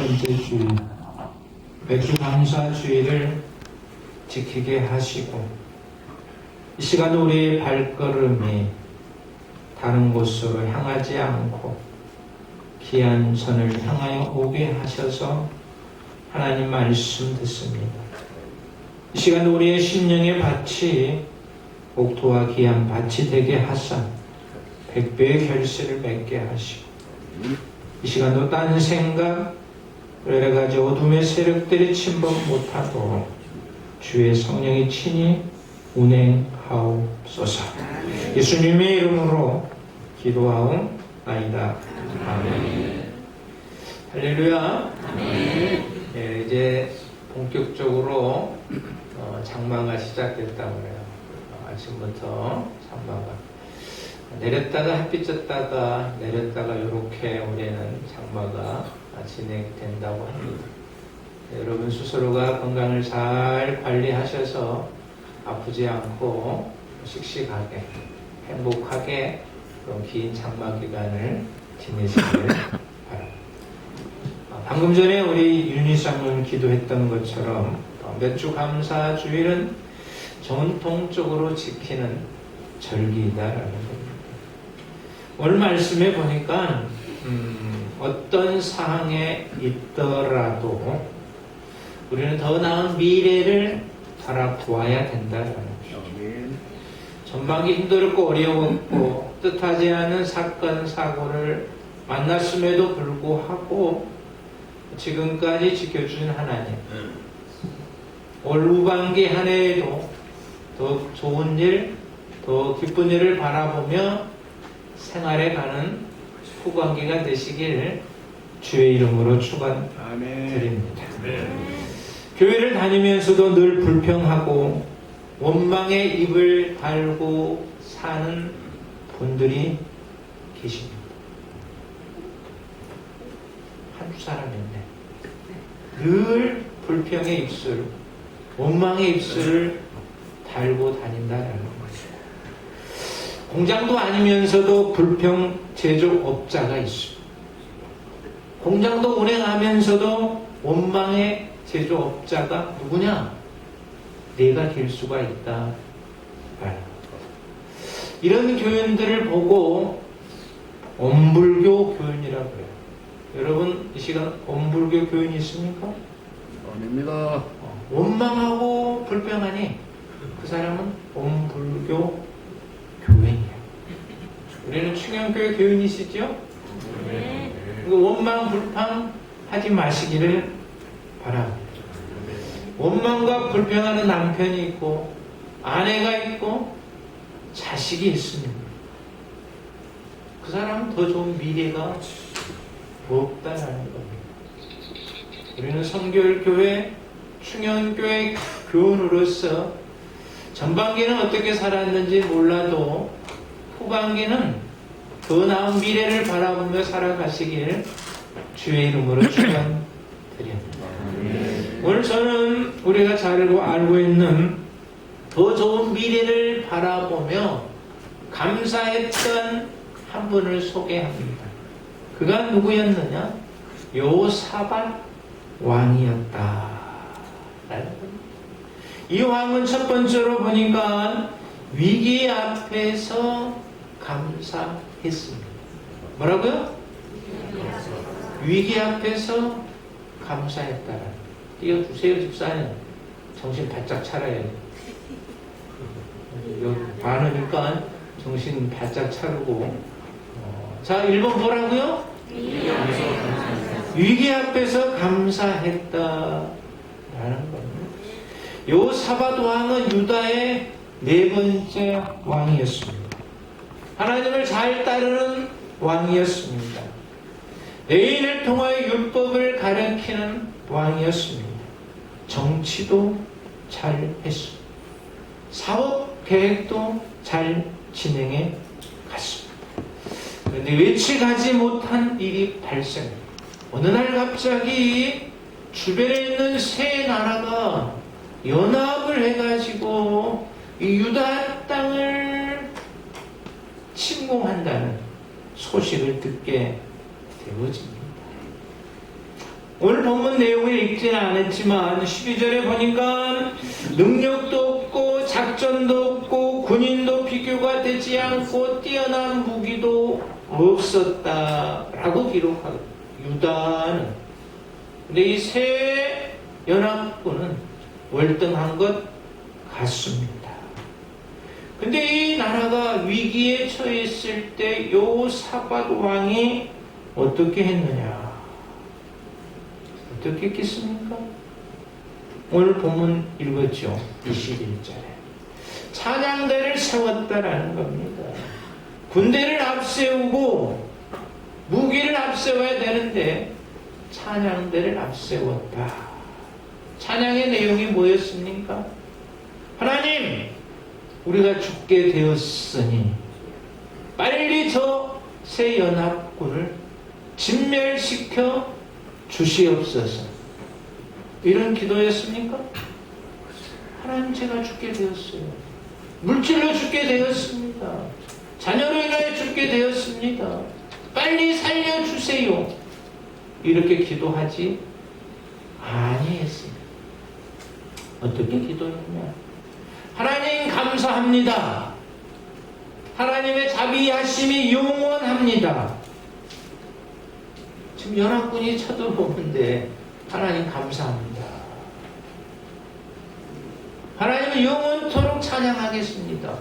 번째 주일, 백주감사주일을 지키게 하시고, 이 시간 우리의 발걸음이 다른 곳으로 향하지 않고 귀한 선을 향하여 오게 하셔서 하나님 말씀 듣습니다. 이 시간 우리의 심령의 밭이 옥토와 귀한 밭이 되게 하사 100배의 결실을 맺게 하시고, 이 시간도 딴 생각, 여러 가지 어둠의 세력들이 침범 못하도록 주의 성령이 친히 운행하옵소서. 예수님의 이름으로 기도하옵나이다. 아멘. 할렐루야. 네, 이제 본격적으로 장마가 시작됐다고 해요. 아침부터 장마가 내렸다가 햇빛 졌다가 내렸다가 이렇게 올해는 장마가 진행된다고 합니다. 여러분 스스로가 건강을 잘 관리하셔서 아프지 않고 씩씩하게 행복하게 그런 긴 장마 기간을 지내시길 바랍니다. 방금 전에 우리 윤희상을 기도했던 것처럼 몇 주 감사 주일은 전통적으로 지키는 절기이다라는 겁니다. 오늘 말씀에 보니까 어떤 상황에 있더라도 우리는 더 나은 미래를 바라보아야 된다는 것이죠. 전반기 힘들었고 어려웠고 뜻하지 않은 사건 사고를 만났음에도 불구하고 지금까지 지켜주신 하나님, 올 후반기 한 해에도 더 좋은 일, 더 기쁜 일을 바라보며 생활에 가는 후반기가 되시길 주의 이름으로 축원드립니다. 교회를 다니면서도 늘 불평하고 원망의 입을 달고 사는 분들이 계십니다. 한두 사람인데 늘 불평의 입술, 원망의 입술을 달고 다닌다는 거죠. 공장도 아니면서도 불평 제조업자가 있습니다. 공장도 운행하면서도 원망의 제조업자가 누구냐? 내가 될 수가 있다. 이런 교인들을 보고 엄불교 교인이라고 해요. 여러분 이 시간 엄불교 교인이 있습니까? 아닙니다. 원망하고 불평하니 그 사람은 엄불교 교인이에요. 우리는 충영교회 교인이시죠? 네. 원망 불평 하지 마시기를 바랍니다. 원망과 불평하는 남편이 있고 아내가 있고 자식이 있습니다. 그 사람은 더 좋은 미래가 없다라는 겁니다. 우리는 성결교회, 충현교회 교인으로서 전반기는 어떻게 살았는지 몰라도 후반기는 더 나은 미래를 바라보며 살아가시길 주의 이름으로 축원드립니다. 오늘 저는 우리가 잘 알고 있는 더 좋은 미래를 바라보며 감사했던 한 분을 소개합니다. 그가 누구였느냐? 요사밧 왕이었다. 이 왕은 첫 번째로 보니까 위기 앞에서 감사했습니다. 뭐라고요? 위기 앞에서 감사했다. 띄워주세요, 집사님. 정신 바짝 차려야 돼. 많으니까 정신 바짝 차리고. 자, 1번 뭐라고요? 위기 앞에서 감사했다. 라는 겁니다. 요사밧 왕은 유다의 네 번째 왕이었습니다. 하나님을 잘 따르는 왕이었습니다. 애인을 통하여 율법을 가르치는 왕이었습니다. 정치도 잘 했습니다. 사업 계획도 잘 진행해 갔습니다. 그런데 예측하지 못한 일이 발생합니다. 어느 날 갑자기 주변에 있는 세 나라가 연합을 해가지고 이 유다 땅을 침공한다는 소식을 듣게 되어집니다. 오늘 본문 내용을 읽지는 않았지만 12절에 보니까 능력도 없고 작전도 없고 군인도 비교가 되지 않고 뛰어난 무기도 없었다라고 기록하고 유다는 근데 이 세 연합군은 월등한 것 같습니다. 근데 이 나라가 위기에 처했을 때 여호사밧 왕이 어떻게 했느냐? 어떻게 했겠습니까? 오늘 본문 읽었죠? 21절에 찬양대를 세웠다라는 겁니다. 군대를 앞세우고 무기를 앞세워야 되는데 찬양대를 앞세웠다. 찬양의 내용이 뭐였습니까? 하나님, 우리가 죽게 되었으니 빨리 저 새 연합군을 진멸시켜 주시옵소서. 이런 기도였습니까? 하나님, 제가 죽게 되었어요. 물질로 죽게 되었습니다. 자녀로 인하여 죽게 되었습니다. 빨리 살려주세요. 이렇게 기도하지 아니했습니다. 어떻게 기도했냐? 하나님 감사합니다. 하나님의 자비하심이 영원합니다. 지금 연합군이 쳐들어오는데 하나님 감사합니다. 하나님은 영원토록 찬양하겠습니다.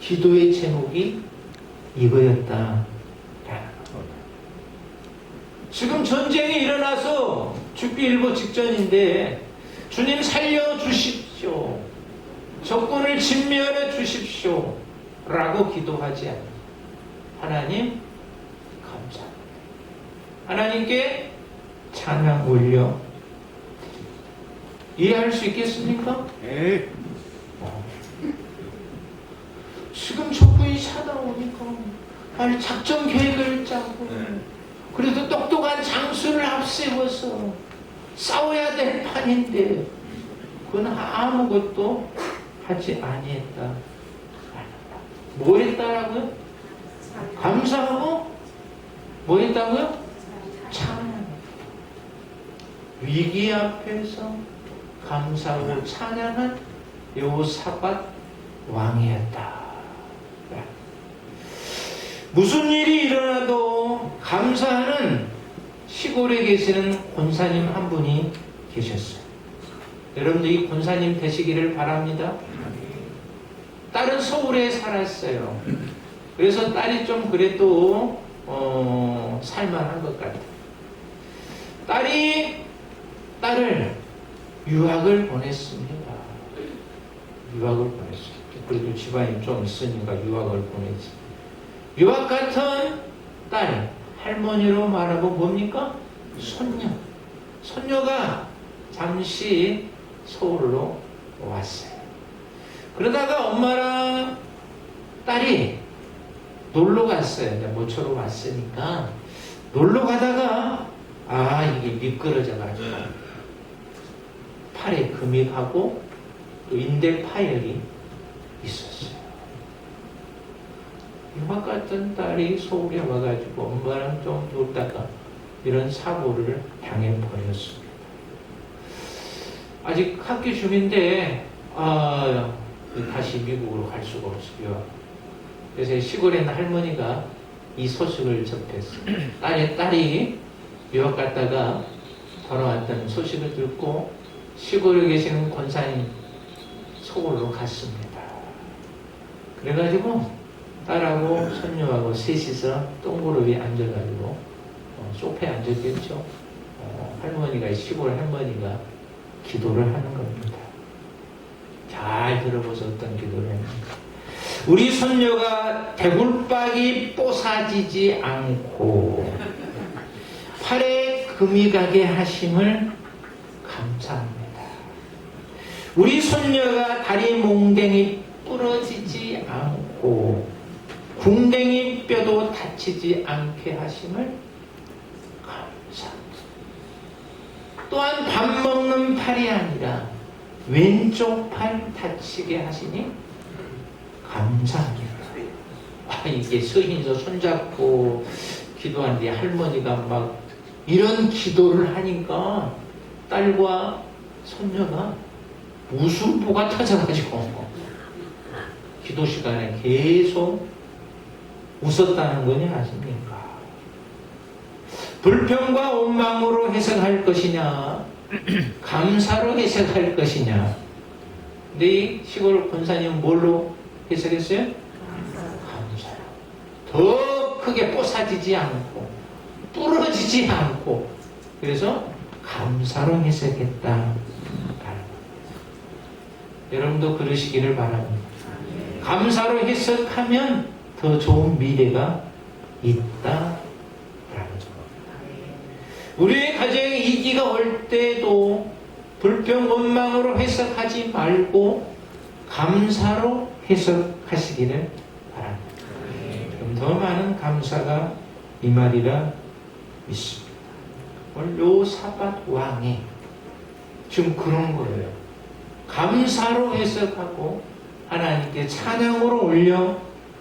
기도의 제목이 이거였다. 지금 전쟁이 일어나서 죽기 일보 직전인데 주님 살려주십시오. 적군을 진멸해 주십시오. 라고 기도하지 않아요. 하나님 감사합니다. 하나님께 찬양 올려 이해할 수 있겠습니까? 네. 지금 적군이 찾아오니까 빨리 작전 계획을 짜고 그래도 똑똑한 장수를 앞세워서 싸워야 될 판인데 그건 아무것도 하지 아니했다. 뭐 했다라고요? 감사하고 뭐 했다고요? 찬양. 위기 앞에서 감사하고 찬양한 여호사밧 왕이었다. 무슨 일이 일어나도 감사하는 시골에 계시는 권사님 한 분이 계셨어요. 여러분들 이 권사님 되시기를 바랍니다. 딸은 서울에 살았어요. 그래서 딸이 좀 그래도 살만한 것 같아요. 딸을 유학을 보냈습니다. 유학을 보냈어요. 그래도 집안이 좀 있으니까 유학을 보냈지. 유학 같은 딸, 할머니로 말하고 뭡니까? 손녀가 잠시 서울로 왔어요. 그러다가 엄마랑 딸이 놀러 갔어요. 이제 모처럼 왔으니까 놀러 가다가 이게 미끄러져가지고 팔에 금이 가고 또 인대 파열이 있었어요. 유학 같은 딸이 서울에 와가지고 엄마랑 좀 놀다가 이런 사고를 당해버렸습니다. 아직 학교 중인데 다시 미국으로 갈 수가 없어요. 그래서 시골에 있는 할머니가 이 소식을 접했어요. 딸이 유학 갔다가 돌아왔다는 소식을 듣고 시골에 계시는 권사님 서울로 갔습니다. 그래가지고 딸하고 손녀하고 셋이서 동그룹이 앉아가지고 소파에 앉았겠죠. 할머니가 시골 할머니가 기도를 하는 겁니다. 잘 들어보서 어떤 기도를 했는가. 우리 손녀가 대굴박이 뽀사지지 않고 팔에 금이 가게 하심을 감사합니다. 우리 손녀가 다리 몽댕이 부러지지 않고 궁댕이 뼈도 다치지 않게 하심을 감사합니다. 또한 밥 먹는 팔이 아니라 왼쪽 팔 다치게 하시니 감사합니다. 이게 서인서 손잡고 기도하는데 할머니가 막 이런 기도를 하니까 딸과 손녀가 웃음보가 터져가지고 기도 시간에 계속 웃었다는 거냐 아십니까? 불평과 원망으로 해석할 것이냐 감사로 해석할 것이냐. 근데 이 시골 권사님은 뭘로 해석했어요? 감사로. 더 크게 뽀사지지 않고 부러지지 않고 그래서 감사로 해석했다. 여러분도 그러시기를 바랍니다. 감사로 해석하면 더 좋은 미래가 있다. 우리의 가정에 위기가 올 때도 불평 원망으로 해석하지 말고 감사로 해석하시기를 바랍니다. 그럼 더 많은 감사가 임하리라 믿습니다. 오늘 요사밧 왕이 지금 그런 거예요. 감사로 해석하고 하나님께 찬양으로 올려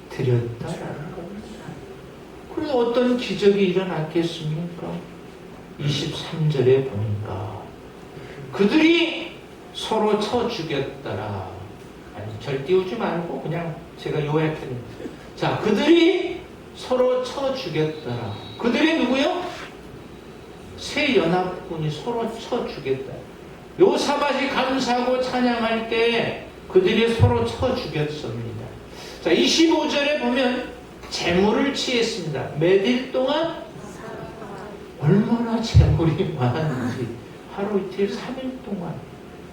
드렸다라는 겁니다. 그래서 어떤 기적이 일어났겠습니까? 23절에 보니까 그들이 서로 쳐 죽였더라. 아니, 절 띄우지 말고 그냥 제가 요약했는데, 자, 그들이 서로 쳐 죽였더라. 그들이 누구요? 세 연합군이 서로 쳐 죽였다. 요사밧이 감사하고 찬양할 때 그들이 서로 쳐 죽였습니다. 자, 25절에 보면 재물을 취했습니다. 몇 일 동안? 얼마나 재물이 많은지 하루 이틀 3일 동안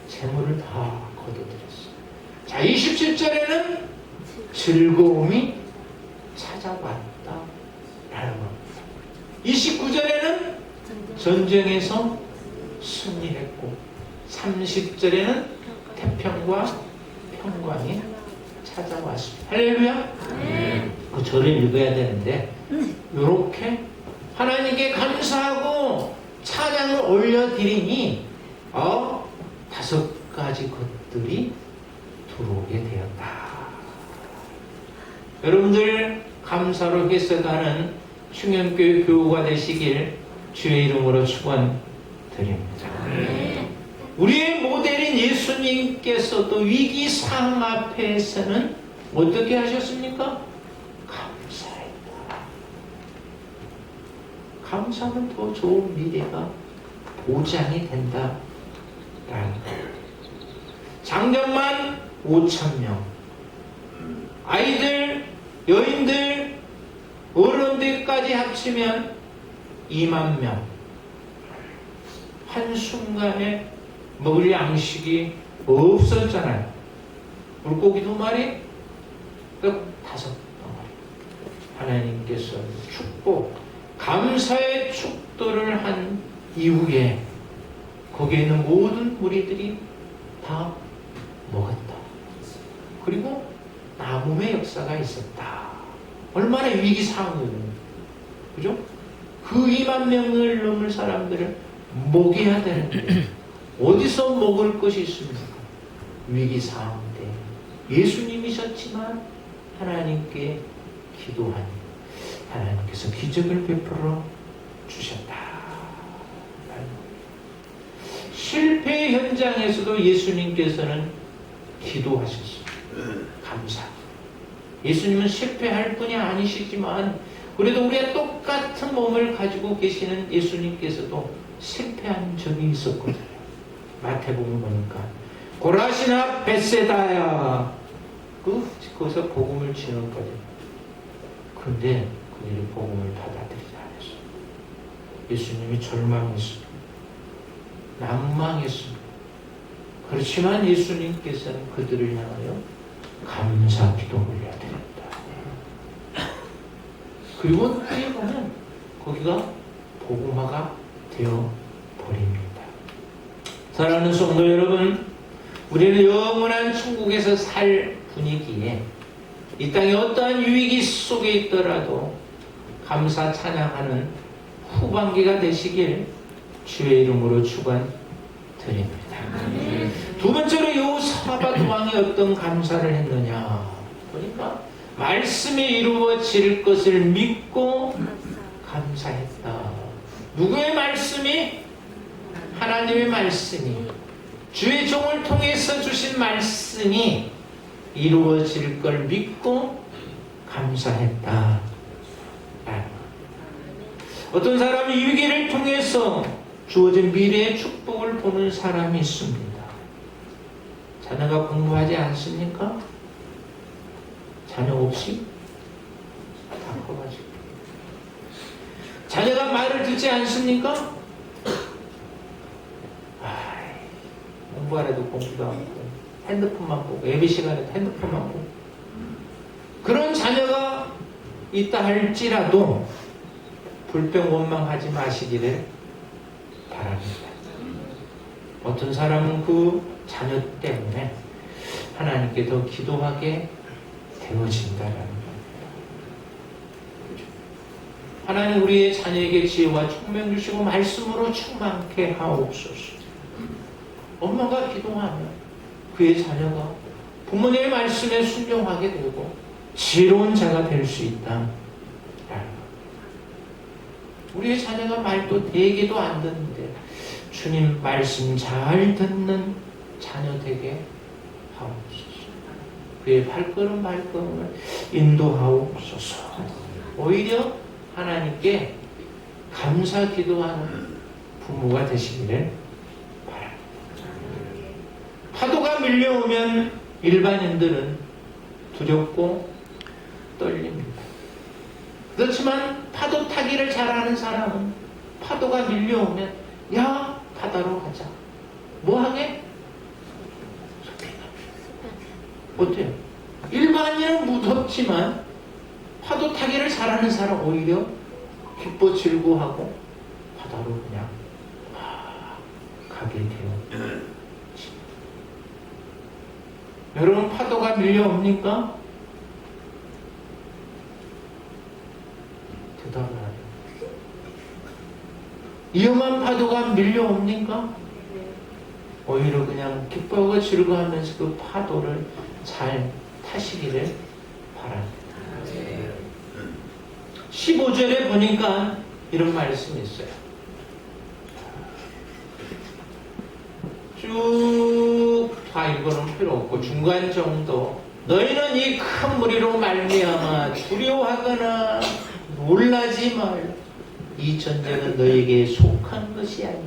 재물을 다 거둬들였어요. 자, 27절에는 즐거움이 찾아왔다 라는 겁니다. 29절에는 전쟁에서 승리했고 30절에는 태평과 평강이 찾아왔습니다. 할렐루야. 그 절을 읽어야 되는데 이렇게 하나님께 감사하고 찬양을 올려드리니 5가지 것들이 들어오게 되었다. 여러분들 감사로 해석하는 충현교회 교우가 되시길 주의 이름으로 축원드립니다. 우리의 모델인 예수님께서도 위기 상황 앞에서는 어떻게 하셨습니까? 감사하면 더 좋은 미래가 보장이 된다. 작년만 5,000명, 아이들, 여인들, 어른들까지 합치면 2만 명. 한순간에 먹을 양식이 없었잖아요. 물고기 2마리, 5덩어리. 하나님께서 축복, 감사의 축도를 한 이후에 거기에 있는 모든 무리들이 다 먹었다. 그리고 나눔의 역사가 있었다. 얼마나 위기상황이에요. 그죠? 그 2만 명을 넘을 사람들을 먹여야 되는데 어디서 먹을 것이 있습니까? 위기상황 때 예수님이셨지만 하나님께 기도하니 하나님께서 기적을 베풀어 주셨다. 실패 현장에서도 예수님께서는 기도하셨습니다. 감사. 예수님은 실패할 분이 아니시지만 그래도 우리가 똑같은 몸을 가지고 계시는 예수님께서도 실패한 적이 있었거든요. 마태복음 보니까 고라시나 벳세다야 거기서 복음을 전했거든요. 그런데 그들이 복음을 받아들이지 않았어요. 예수님이 절망했습니다. 낭망했습니다. 그렇지만 예수님께서는 그들을 향하여 감사 기도 올려드렸다. 그리고 어떻게 보면 거기가 복음화가 되어 버립니다. 사랑하는 성도 여러분, 우리는 영원한 천국에서 살 분위기에 이 땅에 어떠한 위기 속에 있더라도 감사 찬양하는 후반기가 되시길 주의 이름으로 축원드립니다. 두 번째로 요사밧 왕이 어떤 감사를 했느냐 보니까 말씀이 이루어질 것을 믿고 감사했다. 누구의 말씀이? 하나님의 말씀이, 주의 종을 통해서 주신 말씀이 이루어질 걸 믿고 감사했다. 어떤 사람이 위기를 통해서 주어진 미래의 축복을 보는 사람이 있습니다. 자녀가 공부하지 않습니까? 자녀 없이 다 커가지고. 자녀가 말을 듣지 않습니까? 공부 안 해도 공부도 안 하고 핸드폰만 보고, 예배 시간에도 핸드폰만 보고. 그런 자녀가 있다 할지라도 불평 원망하지 마시기를 바랍니다. 어떤 사람은 그 자녀 때문에 하나님께 더 기도하게 되어진다라는 겁니다. 하나님 우리의 자녀에게 지혜와 총명 주시고 말씀으로 충만케 하옵소서. 엄마가 기도하면 그의 자녀가 부모님의 말씀에 순종하게 되고 지혜로운 자가 될 수 있다. 우리의 자녀가 말도 되게도 안 듣는데 주님 말씀 잘 듣는 자녀 되게 하옵소서. 그의 발걸음 발걸음을 인도하옵소서. 오히려 하나님께 감사 기도하는 부모가 되시기를 바랍니다. 파도가 밀려오면 일반인들은 두렵고 떨립니다. 그렇지만 파도 타기를 잘하는 사람은 파도가 밀려오면 야 바다로 가자. 뭐하게? 어때요? 일반인은 무섭지만 파도 타기를 잘하는 사람 오히려 기뻐 즐거워하고 바다로 그냥 가게 돼요. 여러분 파도가 밀려옵니까? 대답을 하죠. 위험한 파도가 밀려옵니까? 오히려 그냥 기뻐하고 즐거워하면서 그 파도를 잘 타시기를 바랍니다. 15절에 보니까 이런 말씀이 있어요. 쭉 다 읽어놓을 필요 없고 중간 정도. 너희는 이 큰 무리로 말미암아 두려워하거나 놀라지 말. 이 전쟁은 너희에게 속한 것이 아니라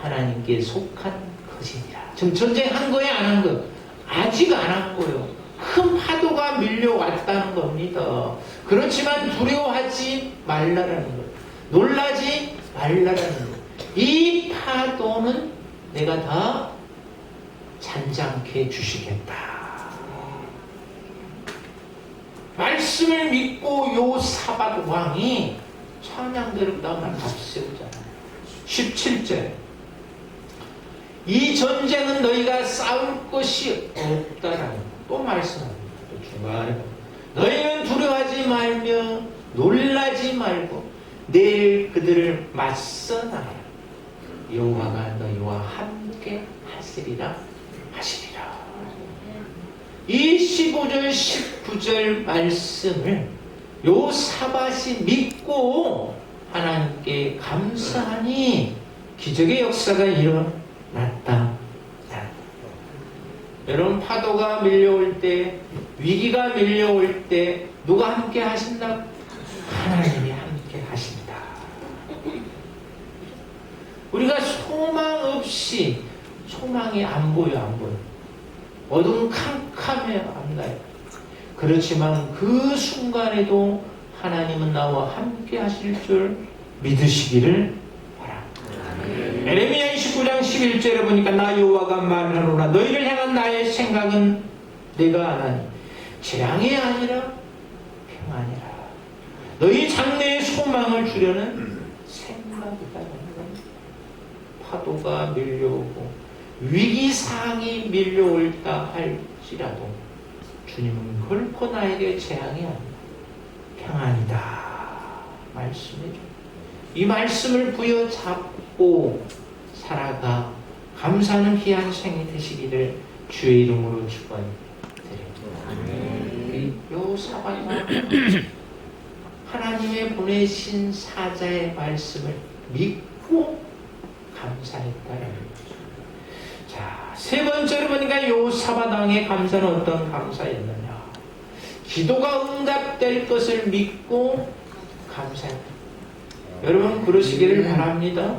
하나님께 속한 것이니라. 지금 전쟁한 거야 안 한 거? 아직 안 한 거예요. 큰 파도가 밀려왔다는 겁니다. 그렇지만 두려워하지 말라라는 것, 놀라지 말라라는 것. 이 파도는 내가 다 잔잔케 주시겠다. 말씀을 믿고 요사밧 왕이 찬양대로 나만 앞세우잖아요. 17절 이 전쟁은 너희가 싸울 것이 없다라는 또 말씀합니다. 또 중간에 너희는 두려워하지 말며 놀라지 말고 내일 그들을 맞서 나가라. 여호와가 너희와 함께 하시리라 하시리라. 이 15절 19절 말씀을 요사밧이 믿고 하나님께 감사하니 기적의 역사가 일어났다. 여러분 파도가 밀려올 때, 위기가 밀려올 때 누가 함께 하신다? 하나님이 함께 하신다. 우리가 소망 없이, 소망이 안 보여 안 보여. 어둠 캄캄해 안 가요. 그렇지만 그 순간에도 하나님은 나와 함께 하실 줄 믿으시기를 바랍니다. 에레미야 29장 11절에 보니까 나 여호와가 말하노라 너희를 향한 나의 생각은 내가 아나니 재앙이 아니라 평안이라. 너희 장래에 소망을 주려는 생각이다. 파도가 밀려오고 위기사항이 밀려올다 할지라도 주님은 결코 나에게 재앙이 아니라 평안이다 말씀이죠. 이 말씀을 부여잡고 살아가 감사하는 귀한 생이 되시기를 주의 이름으로 축원드립니다. 요사밧 하나님의 보내신 사자의 말씀을 믿고 감사했다라는 거죠. 자, 세 번째로 보니까 요사밧 왕의 감사는 어떤 감사였느냐? 기도가 응답될 것을 믿고 감사했다. 여러분 그러시기를 바랍니다.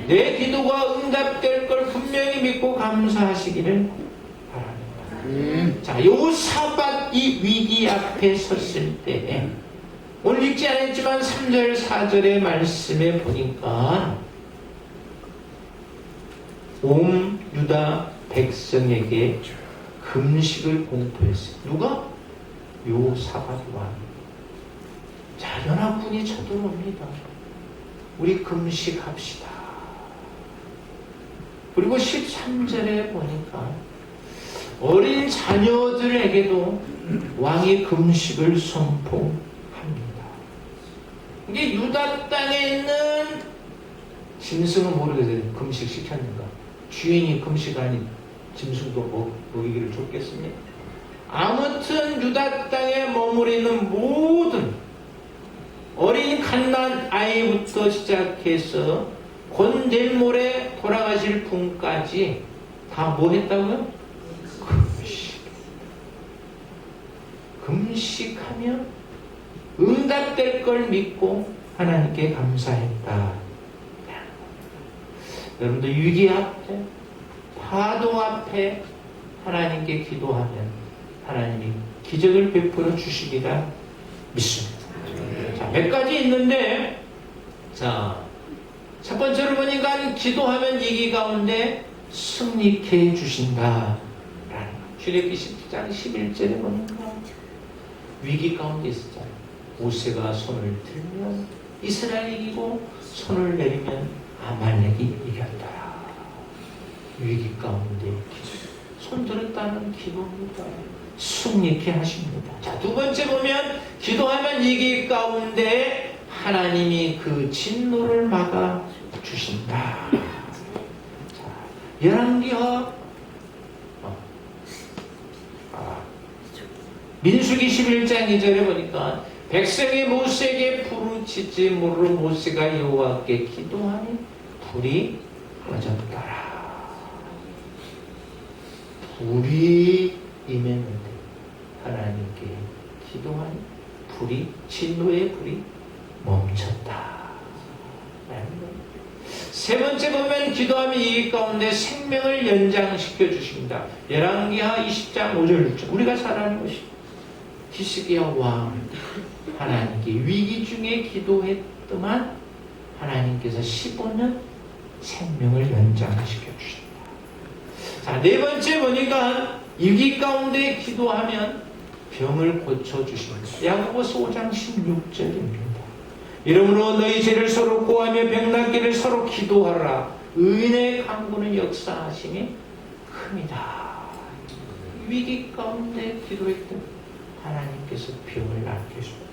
내 기도가 응답될 걸 분명히 믿고 감사하시기를 바랍니다. 자, 요사밧 이 위기 앞에 섰을 때 오늘 읽지 않았지만 3절 4절의 말씀에 보니까 온 유다 백성에게 금식을 공포했어요. 누가? 요사밧 왕. 자, 연합군이 쳐들어옵니다. 우리 금식합시다. 그리고 13절에 보니까 어린 자녀들에게도 왕이 금식을 선포합니다. 이게 유다 땅에 있는 짐승은 모르겠어요. 금식 시켰는가? 주인이 금식 아닌 짐승도 먹이기를 줬겠습니까? 아무튼 유다 땅에 머무르는 모든 어린 갓난 아이부터 시작해서 곧 내일 모레 돌아가실 분까지 다 뭐 했다고요? 금식. 금식하며 응답될 걸 믿고 하나님께 감사했다. 여러분들 위기 앞에, 파도 앞에 하나님께 기도하면 하나님이 기적을 베풀어 주시리라 믿습니다. 자, 몇 가지 있는데, 자, 첫 번째로 보니까 기도하면 위기 가운데 승리케 해주신다. 출애굽기 10장 11절에 보니까 위기 가운데 있었잖아요. 모세가 손을 들면 이스라엘이 이기고 손을 내리면 아말렉이 이겼더라. 위기 가운데 기도. 손 들었다는 기도입니다. 승리케 하십니다. 자, 두 번째 보면 기도하면 위기 가운데 하나님이 그 진노를 막아 주신다. 자, 열왕기하 민수기 11장 2절에 보니까 백성이 모세에게 부르짖지 모르 모세가 여호와께 기도하니 불이 꺼졌더라. 불이 임했는데 하나님께 기도하니 불이, 진노의 불이 멈췄다. 세 번째 보면 기도하면 이 가운데 생명을 연장시켜 주십니다. 열왕기하 20장 5절 6절 우리가 잘 아는 것이 히스기야 왕 하나님께 위기 중에 기도했더만 하나님께서 15년 생명을 연장시켜 주십니다. 자, 네 번째 보니까 위기 가운데 기도하면 병을 고쳐주십니다. 야고보서 5장 16절입니다. 이러므로 너희 죄를 서로 고하며 병낫기를 서로 기도하라. 의인의 간구는 역사하심이 큽니다. 위기 가운데 기도했던 하나님께서 병을 낫게 해줍니다.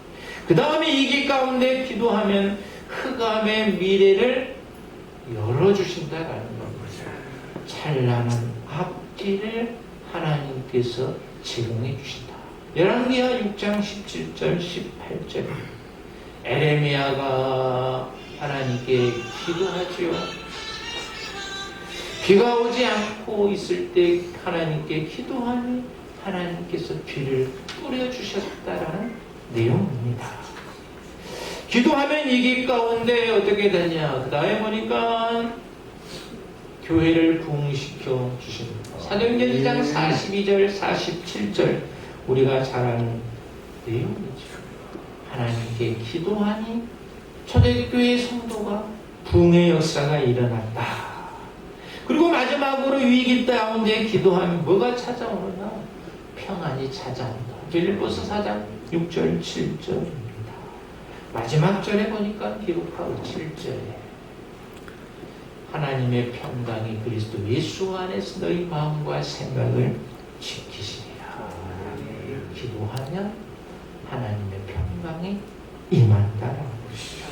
그 다음에 위기 가운데 기도하면 흑암의 미래를 열어주신다라는 겁니다. 찬란한 앞길을 하나님께서 제공해 주신다. 열왕기하 6장 17절 18절 에레미야가 하나님께 기도하지요. 비가 오지 않고 있을 때 하나님께 기도하니 하나님께서 비를 뿌려주셨다라는 내용입니다. 기도하면 이기 가운데 어떻게 되냐. 그 다음에 보니까 교회를 부흥시켜 주십니다. 사도행전 2장 42절 47절 우리가 잘 아는 내용이죠. 하나님께 기도하니 초대교회 성도가 부흥의 역사가 일어났다. 그리고 마지막으로 위기 가운데 기도하면 뭐가 찾아오느냐? 평안이 찾아온다. 빌립보서 4장 6절 7절입니다. 마지막 절에 보니까 기록하고 7절에 하나님의 평강이 그리스도 예수 안에서 너희 마음과 생각을 지키시리라. 기도하면 하나님의 평강이 임한다라는 것이죠.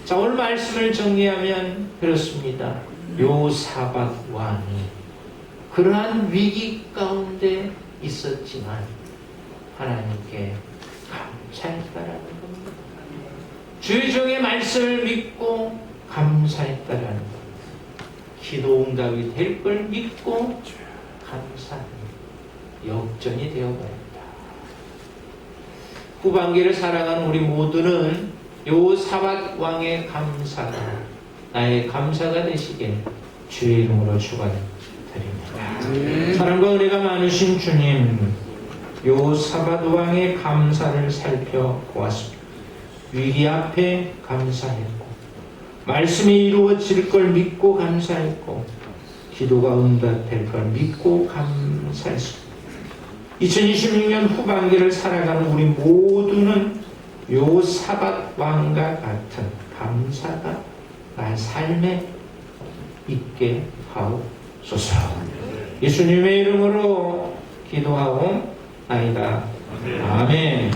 자, 오늘 말씀을 정리하면 그렇습니다. 요사밧 왕이 그러한 위기 가운데 있었지만 하나님께 감사했다라는 겁니다. 주의 종의 말씀을 믿고 감사했다라는 것. 기도 응답이 될 걸 믿고 감사하는 역전이 되어버린다. 후반기를 살아가는 우리 모두는 여호사밧 왕의 감사가 나의 감사가 되시길 주의 이름으로 축원드립니다. 사랑과 은혜가 많으신 주님, 여호사밧 왕의 감사를 살펴보았습니다. 위기 앞에 감사했고, 말씀이 이루어질 걸 믿고 감사했고, 기도가 응답될 걸 믿고 감사했습니다. 2026년 후반기를 살아가는 우리 모두는 여호사밧 왕과 같은 감사가 나의 삶에 있게 하옵소서. 예수님의 이름으로 기도하옵나이다. 아멘.